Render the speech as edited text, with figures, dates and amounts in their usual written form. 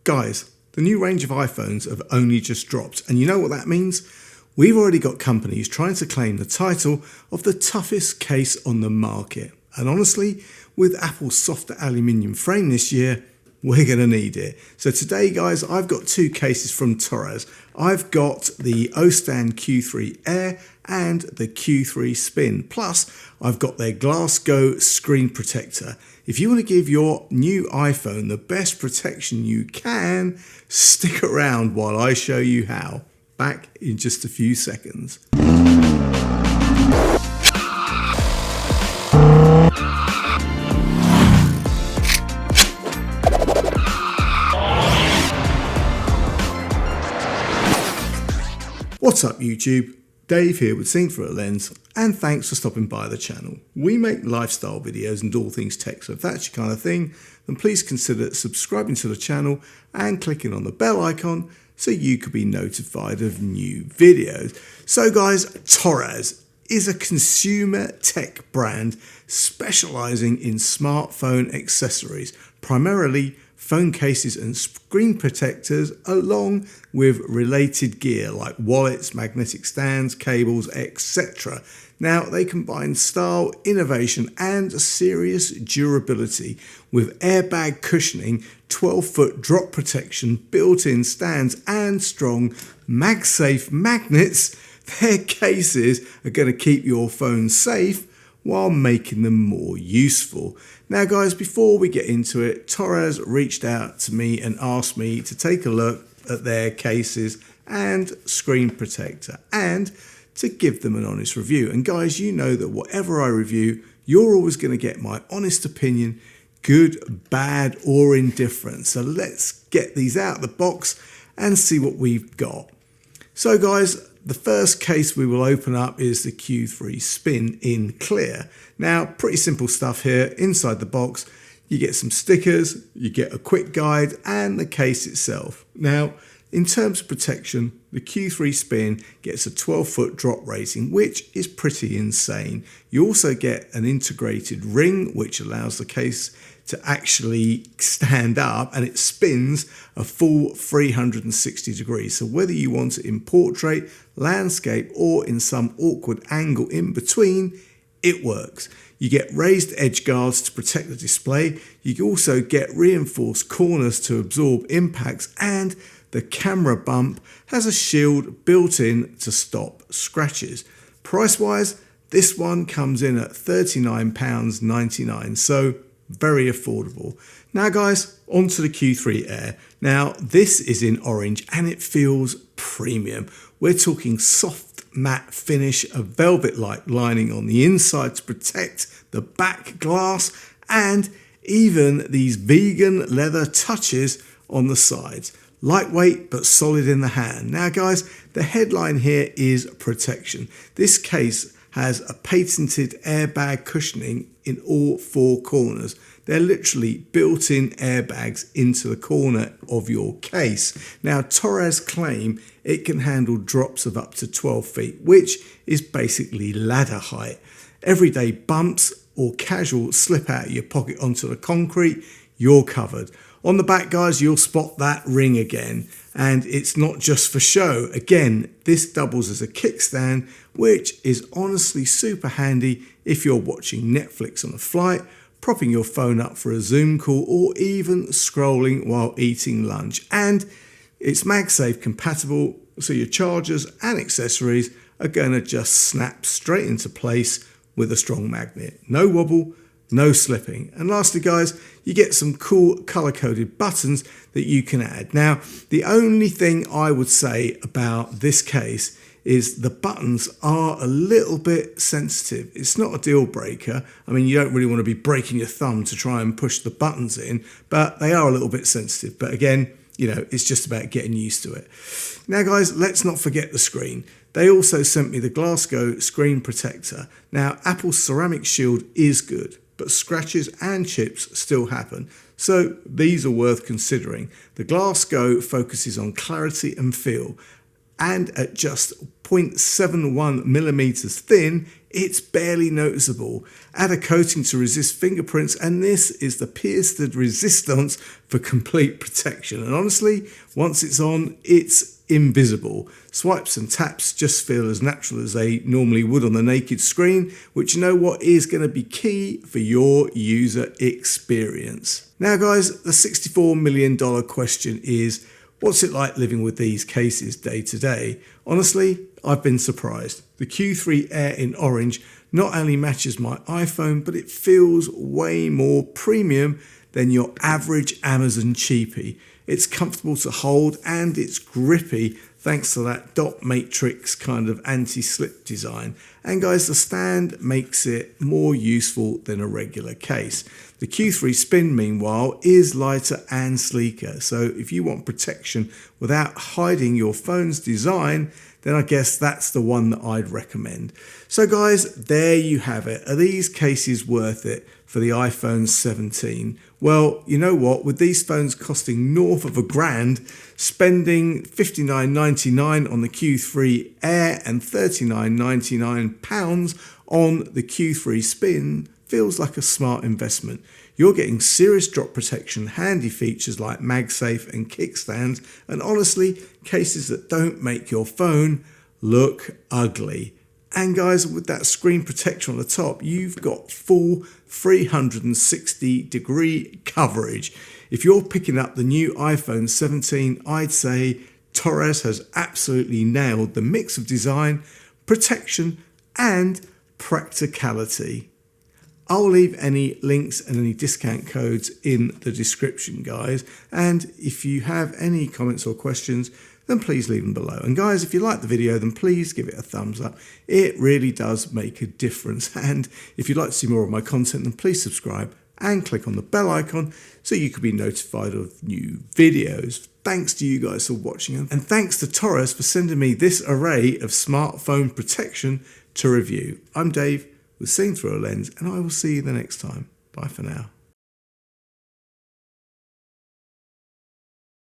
Guys, the new range of iPhones have only just dropped, and you know what that means? We've already got companies trying to claim the title of the toughest case on the market. And honestly, with Apple's softer aluminium frame this year, we're going to need it. So today, guys, I've got two cases from TORRAS. I've got the Ostand Q3 Air and the Q3 Spin. Plus, I've got their GlassGo screen protector. If you want to give your new iPhone the best protection you can, stick around while I show you how. Back in just a few seconds. What's up YouTube? Dave here with Seen Through a Lens, and thanks for stopping by the channel. We make lifestyle videos and all things tech, so if that's your kind of thing, then please consider subscribing to the channel and clicking on the bell icon so you could be notified of new videos. So guys, TORRAS is a consumer tech brand specializing in smartphone accessories, primarily phone cases and screen protectors, along with related gear like wallets, magnetic stands, cables, etc. Now, they combine style, innovation, and serious durability with airbag cushioning, 12-foot drop protection, built-in stands, and strong MagSafe magnets. Their cases are going to keep your phone safe while making them more useful. Now guys, before we get into it, TORRAS reached out to me and asked me to take a look at their cases and screen protector and to give them an honest review. And guys, you know that whatever I review, you're always going to get my honest opinion, good, bad, or indifferent. So let's get these out of the box and see what we've got. So guys, the first case we will open up is the Q3 Spin in clear. Now, pretty simple stuff here. Inside the box, you get some stickers, you get a quick guide, and the case itself. Now, in terms of protection, the Q3 Spin gets a 12-foot drop rating, which is pretty insane. You also get an integrated ring, which allows the case to actually stand up, and it spins a full 360 degrees. So whether you want it in portrait, landscape, or in some awkward angle in between, it works. You get raised edge guards to protect the display. You also get reinforced corners to absorb impacts, and the camera bump has a shield built in to stop scratches. Price-wise, this one comes in at £39.99, so very affordable. Now guys, onto the Q3 Air. Now this is in orange and it feels premium. We're talking soft matte finish, a velvet-like lining on the inside to protect the back glass, and even these vegan leather touches on the sides. Lightweight but solid in the hand. Now guys, the headline here is protection. This case has a patented airbag cushioning in all four corners. They're literally built-in airbags into the corner of your case. Now, TORRAS claim it can handle drops of up to 12 feet, which is basically ladder height. Everyday bumps or casual slip out of your pocket onto the concrete, you're covered. On the back, guys, you'll spot that ring again, and it's not just for show. Again, this doubles as a kickstand, which is honestly super handy if you're watching Netflix on a flight, propping your phone up for a Zoom call, or even scrolling while eating lunch. And it's MagSafe compatible, so your chargers and accessories are going to just snap straight into place with a strong magnet. No wobble, no slipping. And lastly guys, you get some cool color-coded buttons that you can add. Now, the only thing I would say about this case is the buttons are a little bit sensitive. It's not a deal breaker. I mean, you don't really want to be breaking your thumb to try and push the buttons in, but they are a little bit sensitive. But again, you know, it's just about getting used to it. Now guys, let's not forget the screen. They also sent me the GlassGo screen protector. Now, Apple's ceramic shield is good, but scratches and chips still happen. So these are worth considering. The GlassGo focuses on clarity and feel, and at just 0.71 millimeters thin, it's barely noticeable. Add a coating to resist fingerprints, and this is the pierced resistance for complete protection. And honestly, once it's on, it's invisible. Swipes and taps just feel as natural as they normally would on the naked screen, which you know what is going to be key for your user experience. Now guys, the $64 million question is, what's it like living with these cases day to day? Honestly, I've been surprised. The Q3 Air in orange not only matches my iPhone, but it feels way more premium than your average Amazon cheapie. It's comfortable to hold and it's grippy thanks to that dot matrix kind of anti-slip design. And guys, the stand makes it more useful than a regular case. The Q3 Spin, meanwhile, is lighter and sleeker. So if you want protection without hiding your phone's design, then I guess that's the one that I'd recommend. So guys, there you have it. Are these cases worth it for the iPhone 17? Well, you know what? With these phones costing north of $1,000, spending $59.99 on the Q3 Air and £39.99 on the Q3 Spin feels like a smart investment. You're getting serious drop protection, handy features like MagSafe and kickstands, and honestly, cases that don't make your phone look ugly. And guys, with that screen protection on the top, you've got full 360-degree coverage. If you're picking up the new iPhone 17, I'd say Torres has absolutely nailed the mix of design, protection, and practicality. I'll leave any links and any discount codes in the description, guys. And if you have any comments or questions, then please leave them below. And guys, if you like the video, then please give it a thumbs up. It really does make a difference. And if you'd like to see more of my content, then please subscribe and click on the bell icon so you can be notified of new videos. Thanks to you guys for watching, and thanks to Torres for sending me this array of smartphone protection to review. I'm Dave with Seeing Through a Lens, and I will see you the next time. Bye for now.